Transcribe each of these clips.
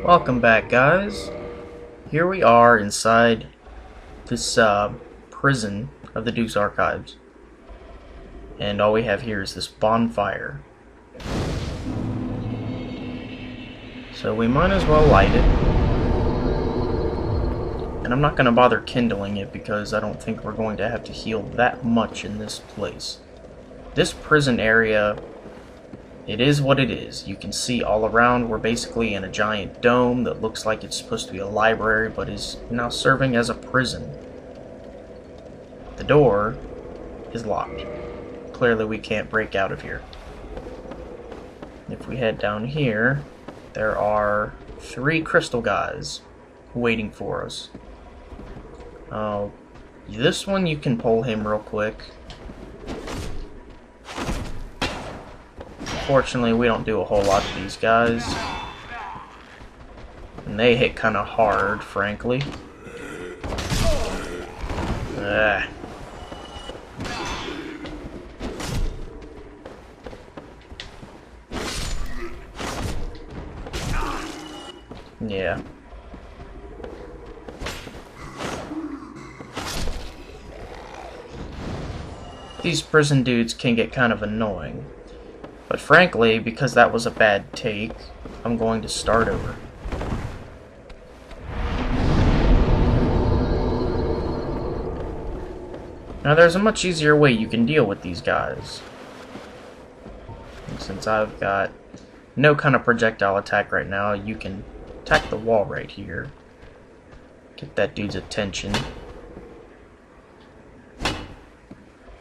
Welcome back, guys. Here we are inside this prison of the Duke's Archives. And all we have here is this bonfire. So we might as well light it. And I'm not going to bother kindling it because I don't think we're going to have to heal that much in this place. This prison area, it is what it is. You can see all around we're basically in a giant dome that looks like it's supposed to be a library but is now serving as a prison. The door is locked. Clearly we can't break out of here. If we head down here, there are 3 crystal guys waiting for us. This one you can pull him real quick. Fortunately, we don't do a whole lot to these guys. And they hit kind of hard, frankly. Yeah. These prison dudes can get kind of annoying. But frankly, because that was a bad take, I'm going to start over. Now there's a much easier way you can deal with these guys. And since I've got no kind of projectile attack right now, you can attack the wall right here. Get that dude's attention.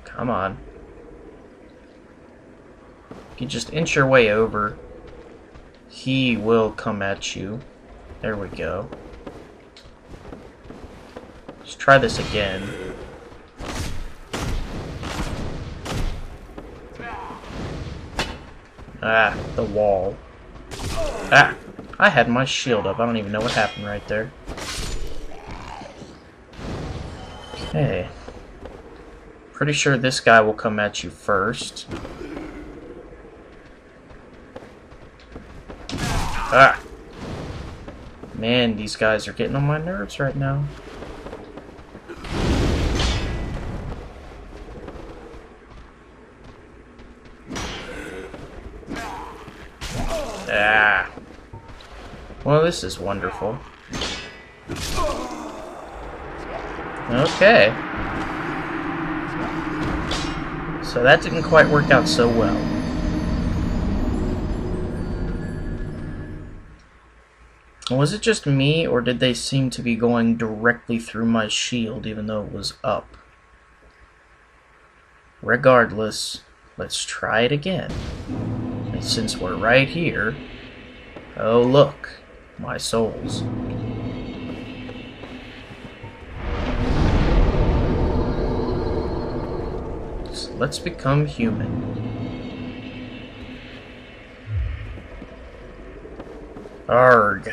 Come on. You just inch your way over. He will come at you. There we go. Let's try this again. Ah, the wall. Ah, I had my shield up. I don't even know what happened right there. Okay. Pretty sure this guy will come at you first. Ah! Man, these guys are getting on my nerves right now. Ah! Well, this is wonderful. Okay. So that didn't quite work out so well. Was it just me, or did they seem to be going directly through my shield even though it was up? Regardless, let's try it again. And since we're right here... Oh look, my souls. So let's become human. Arg.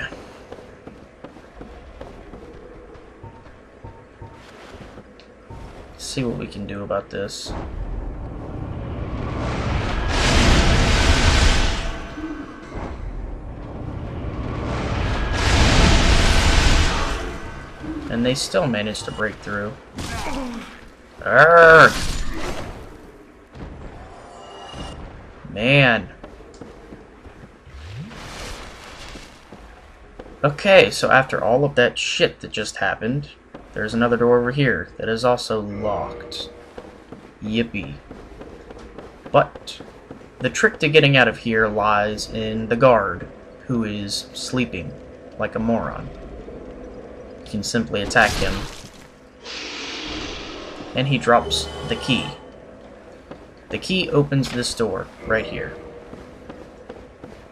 See what we can do about this. And they still managed to break through. Arrgh! Man. Okay, so after all of that shit that just happened, there's another door over here that is also locked. Yippee. But the trick to getting out of here lies in the guard, who is sleeping like a moron. You can simply attack him, and he drops the key. The key opens this door right here.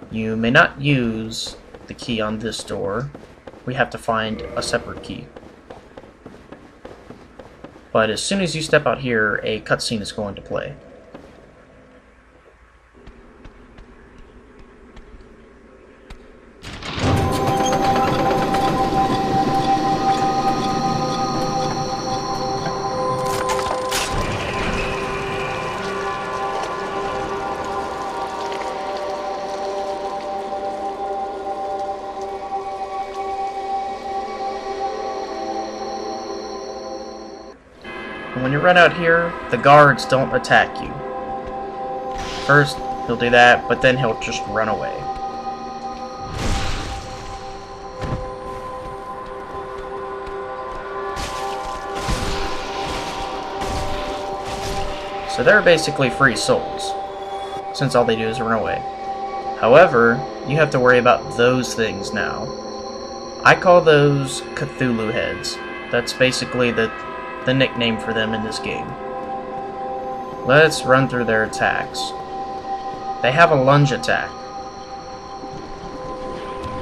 You may not use the key on this door. We have to find a separate key. But as soon as you step out here, a cutscene is going to play. when you run out here, the guards don't attack you. First, he'll do that, but then he'll just run away. So they're basically free souls, since all they do is run away. However, you have to worry about those things now. I call those Cthulhu heads. That's basically the nickname for them in this game. Let's run through their attacks. They have a lunge attack.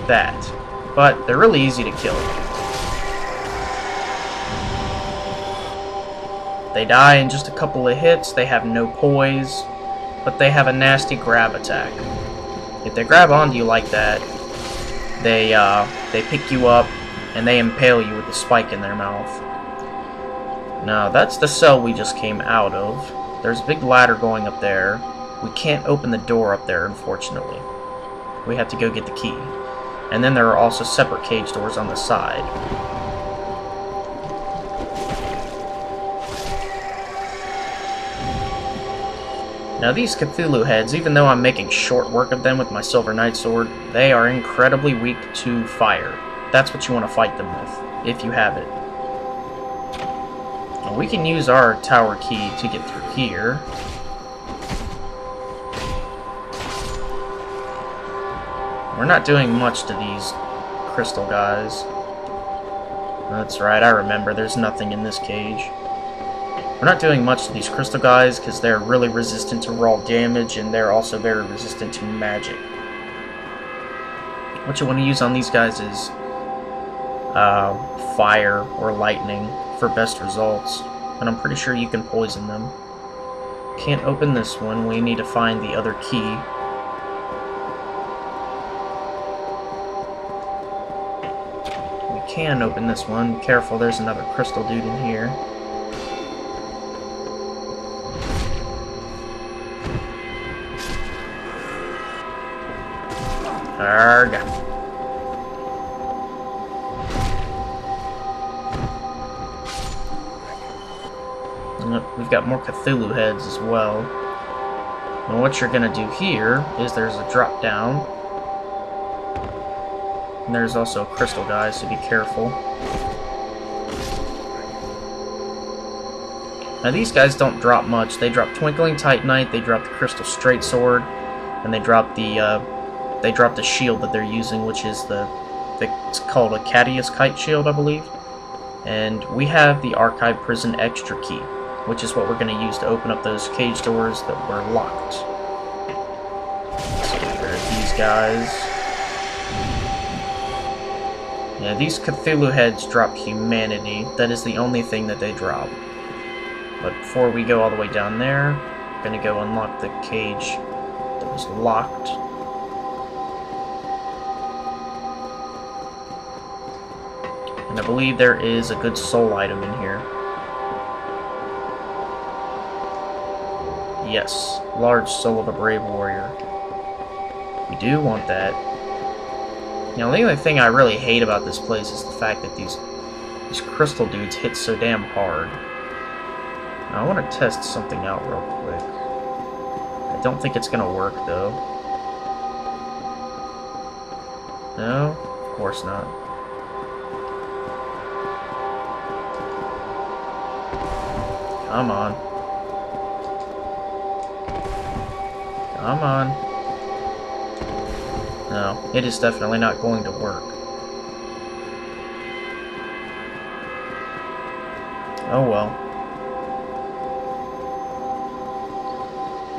That. But they're really easy to kill. They die in just a couple of hits. They have no poise, but they have a nasty grab attack. If they grab onto you like that, they pick you up and they impale you with the spike in their mouth. Now, that's the cell we just came out of. There's a big ladder going up there. We can't open the door up there, unfortunately. We have to go get the key. And then there are also separate cage doors on the side. Now these Cthulhu heads, even though I'm making short work of them with my Silver Knight sword, they are incredibly weak to fire. That's what you want to fight them with, if you have it. Now we can use our tower key to get through here. We're not doing much to these crystal guys. That's right, I remember, there's nothing in this cage. We're not doing much to these crystal guys because they're really resistant to raw damage and they're also very resistant to magic. What you want to use on these guys is fire or lightning for best results, and I'm pretty sure you can poison them. Can't open this one, we need to find the other key. We can open this one, careful, there's another crystal dude in here. Arrgh. We've got more Cthulhu heads as well. And what you're gonna do here is there's a drop down. And there's also crystal guys, so be careful. Now these guys don't drop much. They drop Twinkling Titanite, they drop the Crystal Straight Sword, and they drop the shield that they're using, which is it's called a Cadius Kite Shield, I believe. And we have the Archive Prison Extra Key, which is what we're going to use to open up those cage doors that were locked. So there are these guys. Yeah, these Cthulhu heads drop humanity. That is the only thing that they drop. But before we go all the way down there, we're going to go unlock the cage that was locked. And I believe there is a good soul item in here. Yes, large soul of a brave warrior. We do want that. Now, the only thing I really hate about this place is the fact that these crystal dudes hit so damn hard. Now, I want to test something out real quick. I don't think it's going to work, though. No? Of course not. Come on. Come on. No, it is definitely not going to work. Oh well.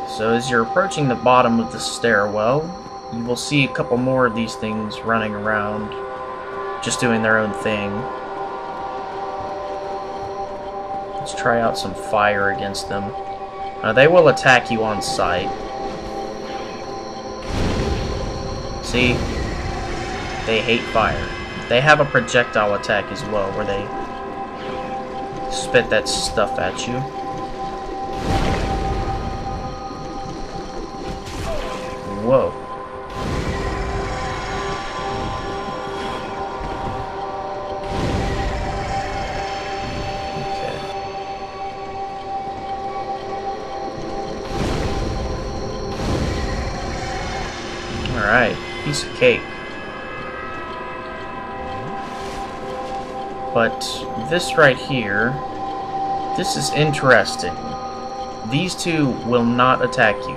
So as you're approaching the bottom of the stairwell, you will see a couple more of these things running around, just doing their own thing. Let's try out some fire against them. They will attack you on sight. See? They hate fire. They have a projectile attack as well, where they spit that stuff at you. Whoa. Alright, piece of cake. But this right here, this is interesting. These two will not attack you,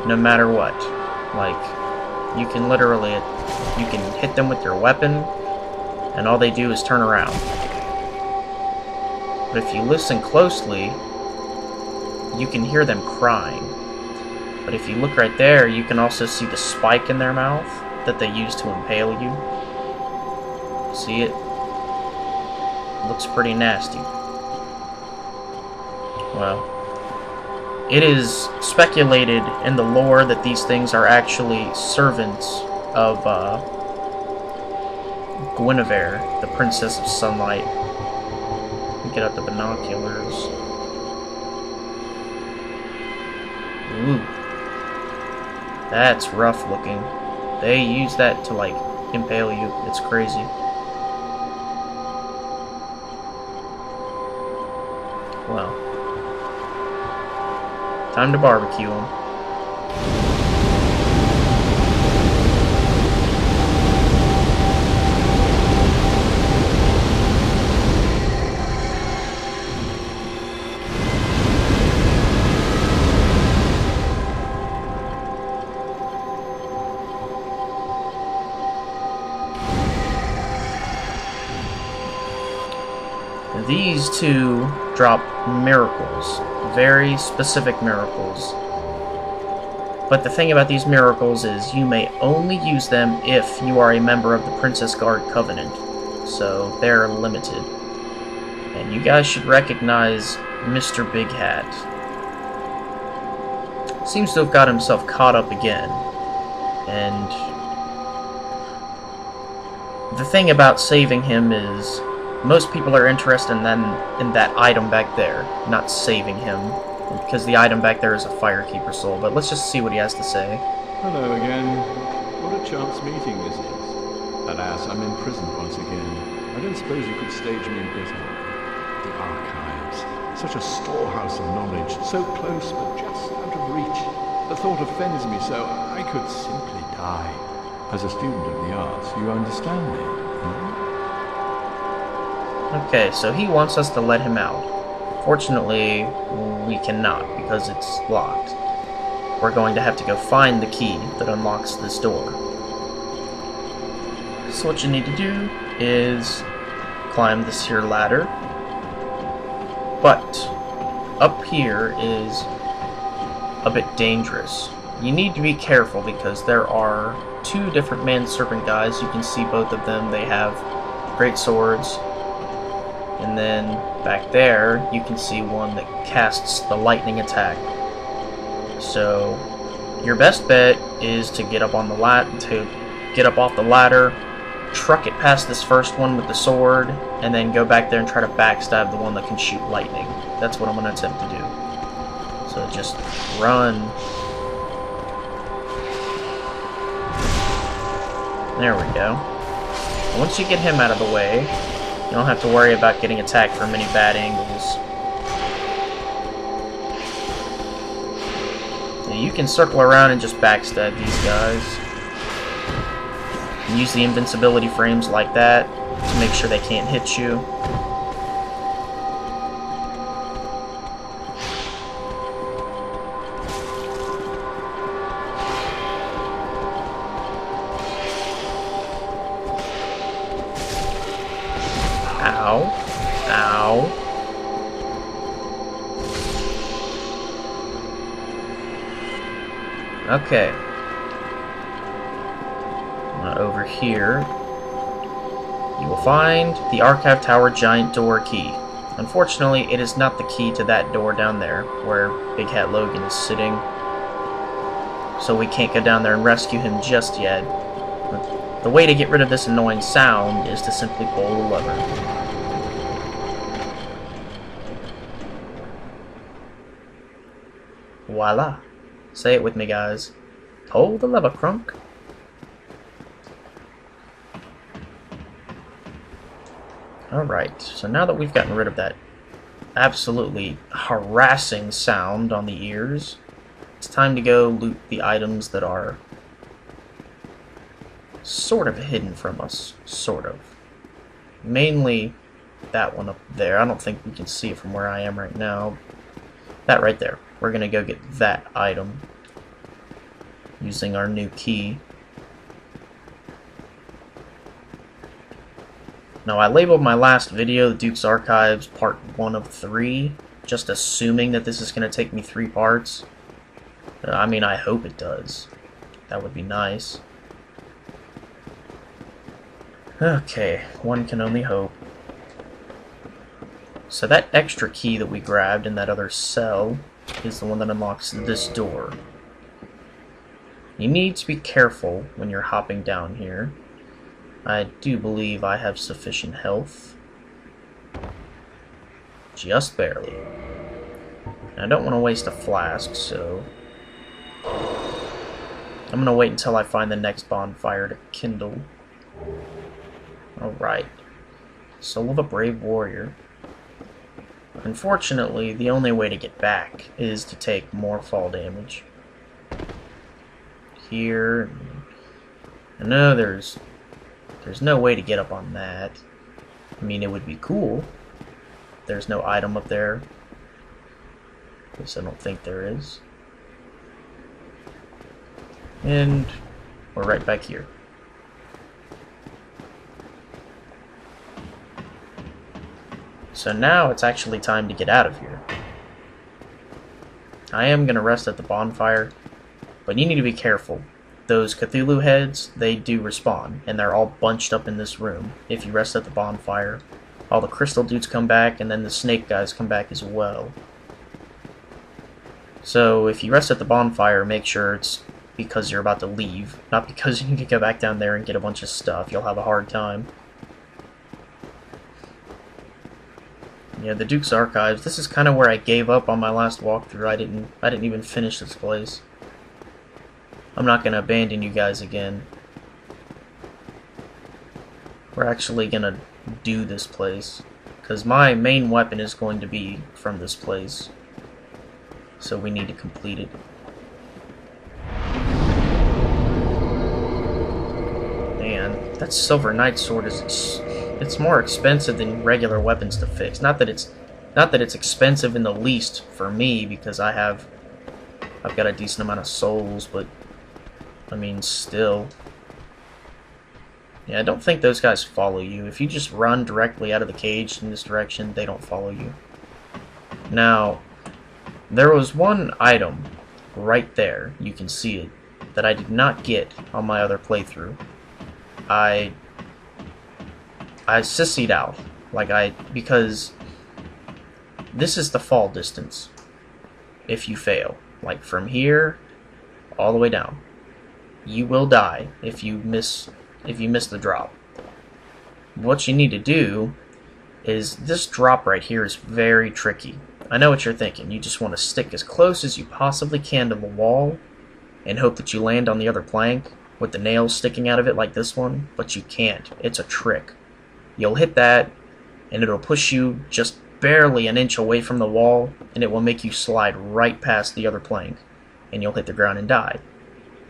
no matter what. Like, you can literally, you can hit them with your weapon, and all they do is turn around. But if you listen closely, you can hear them crying. But if you look right there, you can also see the spike in their mouth that they use to impale you. See it? Looks pretty nasty. Well, it is speculated in the lore that these things are actually servants of Guinevere, the Princess of Sunlight. Get out the binoculars. Ooh. That's rough looking. They use that to, like, impale you. It's crazy. Well. Time to barbecue them. These two drop miracles, very specific miracles. But the thing about these miracles is you may only use them if you are a member of the Princess Guard Covenant, so they're limited. And you guys should recognize Mr. Big Hat. Seems to have got himself caught up again. And the thing about saving him is most people are interested in that item back there, not saving him, because the item back there is a Firekeeper soul. But let's just see what he has to say. Hello again. What a chance meeting this is. Alas, I'm imprisoned once again. I don't suppose you could stage me a bit of the archives. Such a storehouse of knowledge, so close but just out of reach. The thought offends me so I could simply die. As a student of the arts, you understand me, hmm? Okay, so he wants us to let him out. Fortunately, we cannot, because it's locked. We're going to have to go find the key that unlocks this door. So what you need to do is climb this here ladder. But up here is a bit dangerous. You need to be careful because there are two different man-serpent guys. You can see both of them. They have great swords. And then back there, you can see one that casts the lightning attack. So your best bet is to get up on the get up off the ladder, truck it past this first one with the sword, and then go back there and try to backstab the one that can shoot lightning. That's what I'm going to attempt to do. So just run. There we go. Once you get him out of the way, you don't have to worry about getting attacked from any bad angles. Now you can circle around and just backstab these guys. And use the invincibility frames like that to make sure they can't hit you. Ow. Ow. Okay. Over here, you will find the Archive Tower Giant Door key. Unfortunately, it is not the key to that door down there, where Big Hat Logan is sitting. So we can't go down there and rescue him just yet. But the way to get rid of this annoying sound is to simply pull the lever. Voila. Say it with me, guys. Pull the lever, Crunk. Alright, so now that we've gotten rid of that absolutely harassing sound on the ears, it's time to go loot the items that are sort of hidden from us. Sort of. Mainly that one up there. I don't think we can see it from where I am right now. That right there. We're going to go get that item using our new key. Now, I labeled my last video, The Duke's Archives, part 1 of 3, just assuming that this is going to take me 3 parts. I mean, I hope it does. That would be nice. Okay, one can only hope. So that extra key that we grabbed in that other cell is the one that unlocks this door. You need to be careful when you're hopping down here. I do believe I have sufficient health. Just barely. And I don't want to waste a flask, so I'm going to wait until I find the next bonfire to kindle. Alright. Soul of a Brave Warrior. Unfortunately, the only way to get back is to take more fall damage. Here. I know there's no way to get up on that. I mean, it would be cool. There's no item up there. At least I don't think there is. And we're right back here. So now it's actually time to get out of here. I am going to rest at the bonfire, but you need to be careful. Those Cthulhu heads, they do respawn, and they're all bunched up in this room. If you rest at the bonfire, all the crystal dudes come back, and then the snake guys come back as well. So if you rest at the bonfire, make sure it's because you're about to leave, not because you need to go back down there and get a bunch of stuff. You'll have a hard time. Yeah, the Duke's Archives, this is kind of where I gave up on my last walkthrough. I didn't even finish this place. I'm not going to abandon you guys again. We're actually going to do this place, because my main weapon is going to be from this place. So we need to complete it. Man, that Silver Knight sword is it's more expensive than regular weapons to fix. Not that it's expensive in the least for me, because I've got a decent amount of souls, but I mean, still. Yeah, I don't think those guys follow you. If you just run directly out of the cage in this direction, they don't follow you. Now, there was one item right there, you can see it, that I did not get on my other playthrough. I sissied out, because this is the fall distance if you fail. Like from here all the way down. You will die if you miss the drop. What you need to do is, this drop right here is very tricky. I know what you're thinking. You just want to stick as close as you possibly can to the wall and hope that you land on the other plank with the nails sticking out of it like this one, but you can't. It's a trick. You'll hit that and it'll push you just barely an inch away from the wall, and it will make you slide right past the other plank, and you'll hit the ground and die.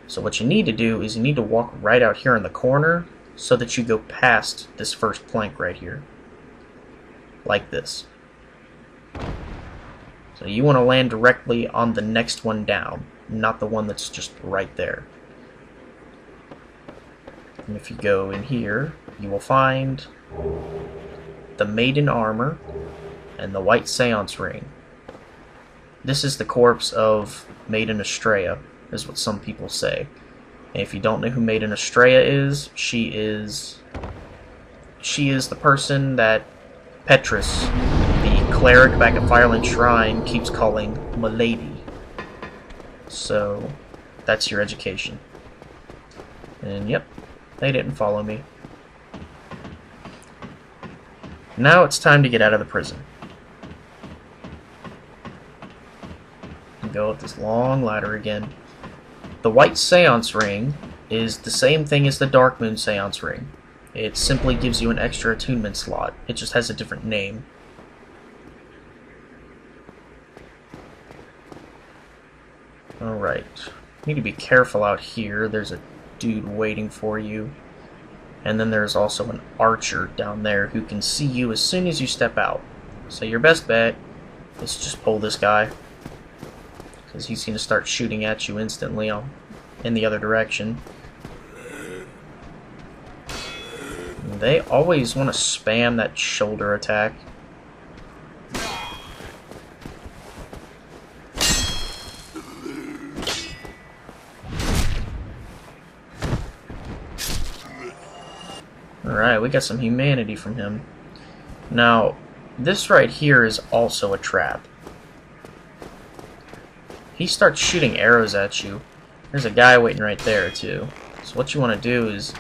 So what you need to do is you need to walk right out here in the corner so that you go past this first plank right here. Like this. So you want to land directly on the next one down, not the one that's just right there. And if you go in here, you will find the maiden armor and the white seance ring. This is the corpse of Maiden Estrella, is what some people say. And if you don't know who Maiden Estrella is, she is the person that Petrus, the cleric back at Fireland Shrine, keeps calling Milady. So that's your education. And yep, they didn't follow me. Now it's time to get out of the prison. And go up this long ladder again. The white seance ring is the same thing as the dark moon seance ring. It simply gives you an extra attunement slot. It just has a different name. Alright. You need to be careful out here. There's a dude waiting for you. And then there's also an archer down there who can see you as soon as you step out. So your best bet is just pull this guy, because he's going to start shooting at you instantly in the other direction. They always want to spam that shoulder attack. Alright, we got some humanity from him. Now, this right here is also a trap. He starts shooting arrows at you. There's a guy waiting right there, too. So what you want to do is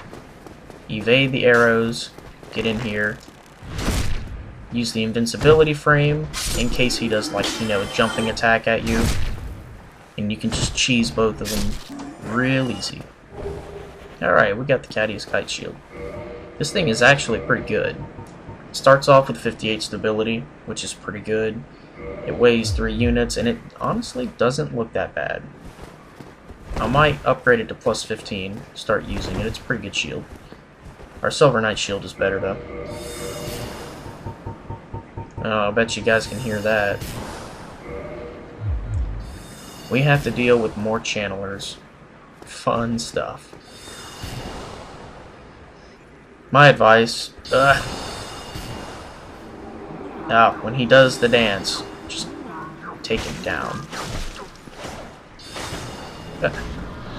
evade the arrows, get in here, use the invincibility frame in case he does, like, you know, a jumping attack at you. And you can just cheese both of them real easy. Alright, we got the Cadius Kite Shield. This thing is actually pretty good. It starts off with 58 stability, which is pretty good. It weighs 3 units, and it honestly doesn't look that bad. I might upgrade it to plus 15, start using it. It's a pretty good shield. Our Silver Knight shield is better, though. Oh, I bet you guys can hear that. We have to deal with more channelers. Fun stuff. My advice, when he does the dance, just take him down.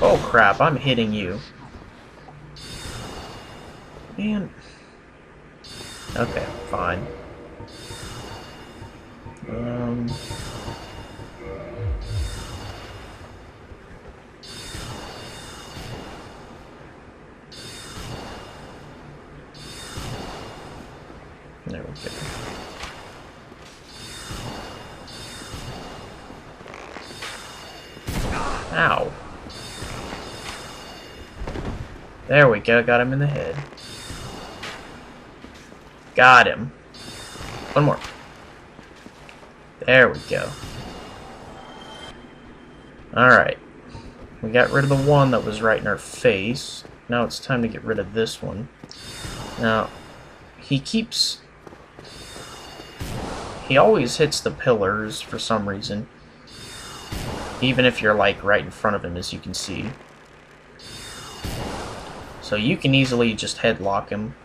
Oh crap, I'm hitting you. Man. Okay, fine. There we go. Ow. There we go, got him in the head. Got him. One more. There we go. Alright. We got rid of the one that was right in our face. Now it's time to get rid of this one. Now, he always hits the pillars for some reason. Even if you're like right in front of him, as you can see. So you can easily just headlock him.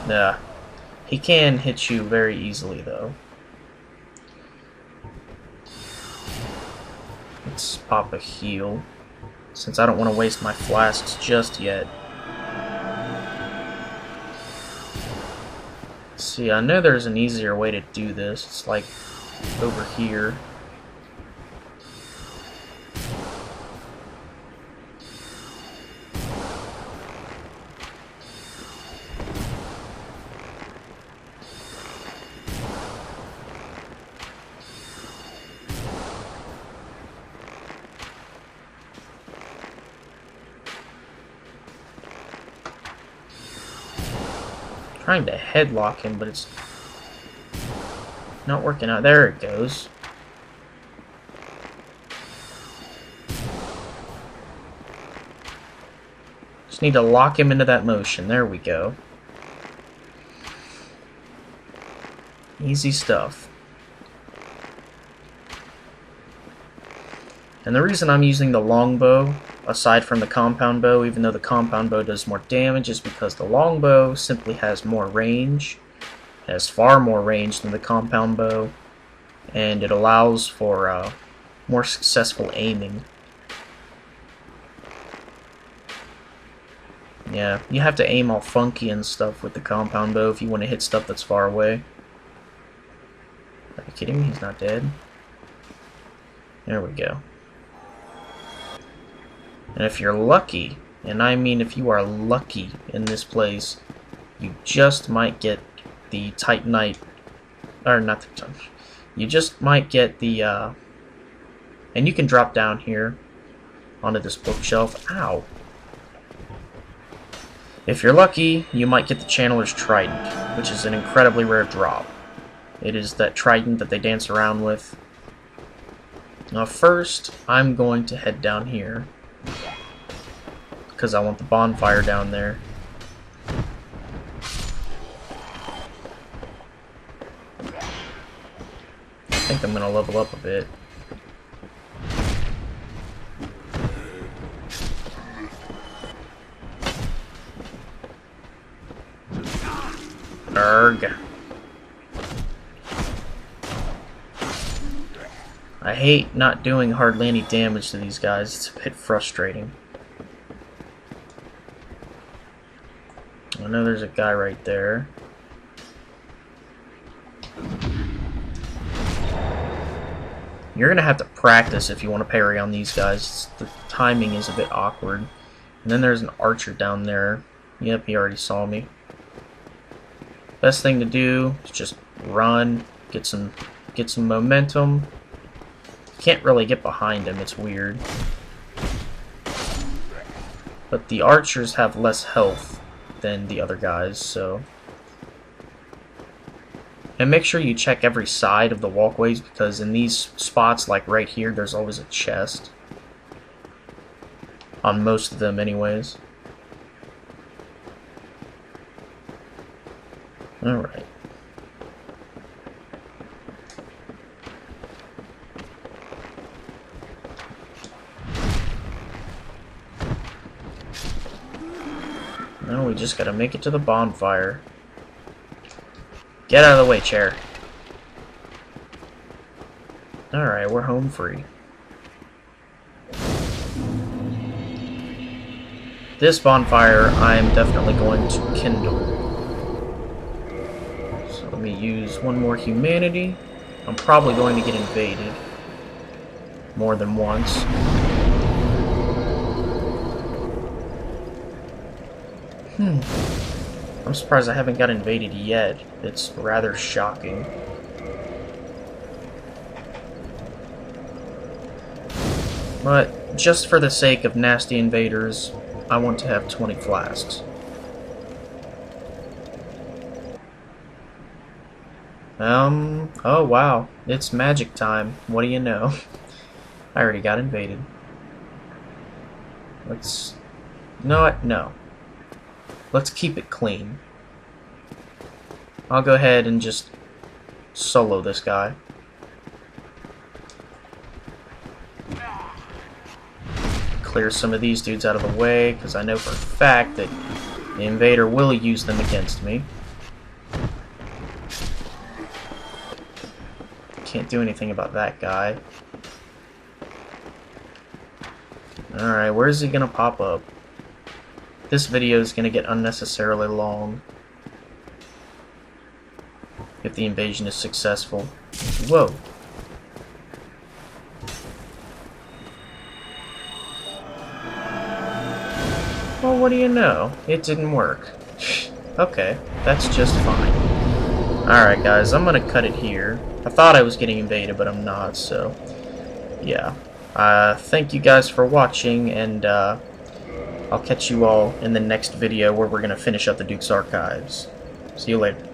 Yeah. He can hit you very easily though. Let's pop a heal, since I don't want to waste my flasks just yet. See, I know there's an easier way to do this. It's like over here. Trying to headlock him, but it's not working out. There it goes. Just need to lock him into that motion. There we go. Easy stuff. And the reason I'm using the longbow, aside from the compound bow, even though the compound bow does more damage, is because the longbow simply has more range. It has far more range than the compound bow, and it allows for more successful aiming. Yeah, you have to aim all funky and stuff with the compound bow if you want to hit stuff that's far away. Are you kidding me? He's not dead. There we go. And if you're lucky, and I mean if you are lucky in this place, you just might get the Titanite, or not the, you just might get the, and you can drop down here onto this bookshelf. Ow. If you're lucky, you might get the Channeler's Trident, which is an incredibly rare drop. It is that trident that they dance around with. Now first, I'm going to head down here, because I want the bonfire down there. I think I'm going to level up a bit. Arrgh. I hate not doing hardly any damage to these guys. It's a bit frustrating. I know there's a guy right there. You're gonna have to practice if you want to parry on these guys. The timing is a bit awkward. And then there's an archer down there. Yep, he already saw me. Best thing to do is just run, get some momentum. Can't really get behind him, it's weird. But the archers have less health than the other guys, so... And make sure you check every side of the walkways, because in these spots, like right here, there's always a chest. On most of them, anyways. Alright. Now we just gotta make it to the bonfire. Get out of the way, chair. Alright, we're home free. This bonfire I'm definitely going to kindle. So let me use one more humanity. I'm probably going to get invaded more than once. I'm surprised I haven't got invaded yet. It's rather shocking. But just for the sake of nasty invaders, I want to have 20 flasks. Oh wow, it's magic time. What do you know? I already got invaded. Let's... No. Let's keep it clean. I'll go ahead and just solo this guy. Clear some of these dudes out of the way, because I know for a fact that the invader will use them against me. Can't do anything about that guy. Alright, where is he gonna pop up? This video is gonna get unnecessarily long if the invasion is successful. Whoa. Well, what do you know? It didn't work. Okay, that's just fine. Alright guys, I'm gonna cut it here. I thought I was getting invaded, but I'm not, so... yeah. Thank you guys for watching, and I'll catch you all in the next video where we're gonna finish up the Duke's Archives. See you later.